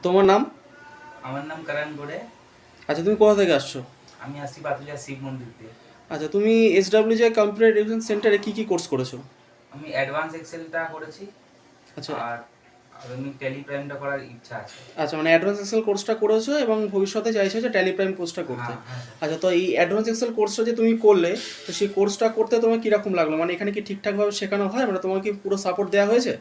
তোমার নাম? আমার নাম কারণ গোড়ে। আচ্ছা, তুমি কোথা থেকে আসছো? আমি আসছি পাতুলিয়া শিব মন্দির দিয়ে। আচ্ছা, তুমি এসডব্লিউজে কম্পিউটার এডুকেশন সেন্টারে কি কি কোর্স করেছো? আমি অ্যাডভান্স এক্সেলটা করেছি আচ্ছা। আর আমি ট্যালি প্রাইমটা করার ইচ্ছা আছে। আচ্ছা, মানে অ্যাডভান্স এক্সেল কোর্সটা করেছো এবং ভবিষ্যতে চাইছো যে ট্যালি প্রাইম কোর্সটা করতে। হ্যাঁ হ্যাঁ স্যার। আচ্ছা, তো এই অ্যাডভান্স এক্সেল কোর্সটা যে তুমি করলে, তো সেই কোর্সটা করতে তোমার কীরকম লাগলো? মানে এখানে কি ঠিকঠাকভাবে শেখানো হয়? মানে তোমাকে কি পুরো সাপোর্ট দেওয়া হয়েছে?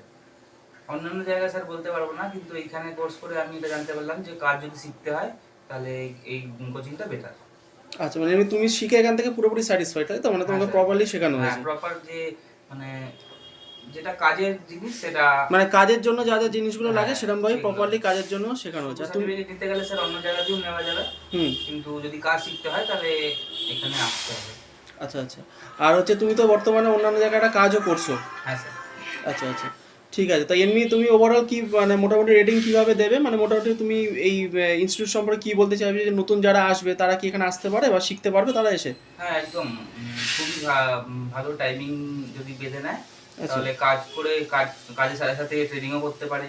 অন্যান্য জায়গায় স্যার বলতে পারবো না, কিন্তু এইখানে কোর্স করে আমি এটা জানতে পারলাম যে কাজ যদি শিখতে হয় তাহলে এই কোচিংটা বেটার। আচ্ছা, মানে এমনি তুমি শিখে এখান থেকে পুরোপুরি স্যাটিসফাইড, তাই তো? মানে হ্যাঁ তোমাকে স্যার। প্রপারলি শেখানো হ্যাঁ, হয়েছে। প্রপার যে মানে যেটা কাজের জিনিস সেটা। মানে কাজের জন্য যা যা জিনিসগুলো লাগে হ্যাঁ, সেরকমভাবে সেগুলো প্রপারলি কাজের জন্য শেখানো শুধু হয়েছে। আর তুমি সার্টিফিকেট নিতে গেলে স্যার অন্য জায়গাতেও নেওয়া যাবে, হুম। কিন্তু যদি কাজ শিখতে হয় তাহলে এখানে আসতে হবে। আচ্ছা, আচ্ছা। আর হচ্ছে তুমি তো বর্তমানে অন্যান্য জায়গায় একটা কাজও করছো। হ্যাঁ স্যার। আচ্ছা, আচ্ছা। ঠিক আছে। তো এমনি তুমি ওভারঅল কি মানে মোটামুটি রেটিং কিভাবে দেবে? মানে মোটামুটি তুমি এই ইনস্টিটিউট সম্পর্কে কি বলতে চাইবে যে নতুন যারা আসবে তারা কি এখানে আসতে পারে বা শিখতে পারবে তারা এসে? হ্যাঁ একদম। খুবই ভালো টাইমিং যদি বেঁধে নেয় আচ্ছা, তাহলে কাজ করে কাজের সাথে সাথে ট্রেনিংও করতে পারে।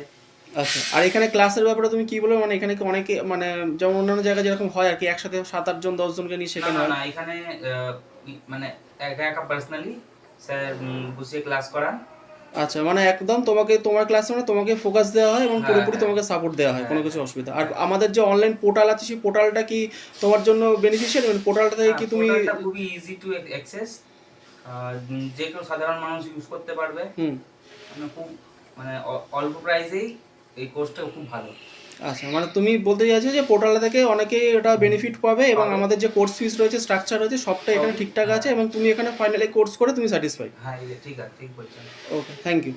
আচ্ছা। আর এখানে ক্লাসের ব্যাপারে তুমি কি বলবে? মানে এখানে কি অনেকে মানে যেমন অন্যান্য জায়গায় যেরকম হয় আরকি একসাথে ৭-৮ জন ১০ জনকে নিয়ে না শেখানো না হয়। না, এখানে মানে একা একা পার্সোনালি স্যার বসিয়ে ক্লাস করান। আচ্ছা, মানে একদম তোমাকে তোমার ক্লাসে মানে তোমাকে ফোকাস দেওয়া হয় এবং হ্যাঁ পুরোপুরি হ্যাঁ তোমাকে সাপোর্ট দেওয়া হয়, হ্যাঁ কোনো কিছু হ্যাঁ অসুবিধা। আর হ্যাঁ। আমাদের যে অনলাইন পোর্টাল আছে সেই পোর্টালটা কি তোমার জন্য বেনিফিশিয়াল? মানে পোর্টালটা থেকে হ্যাঁ, কি তুমি পোর্টালটা খুবই ইজি টু অ্যাক্সেস। যে কেউ সাধারণ মানুষ ইউজ করতে পারবে। হুম। মানে খুব মানে অল্প প্রাইসেই এই কোর্সটা খুব ভালো। আচ্ছা, মানে তুমি বলতে চাইছো যে পোর্টাল থেকে অনেকেই ওটা বেনিফিট পাবে এবং পাবে আমাদের যে কোর্স ফিস রয়েছে, স্ট্রাকচার রয়েছে সবটাই এখানে সবই। ঠিকঠাক আছে হ্যাঁ এবং তুমি এখানে ফাইনালি কোর্স করে তুমি স্যাটিসফাই। হ্যাঁ, এই যে ঠিক আছে, ঠিক বলছেন। ওকে, থ্যাংক ইউ।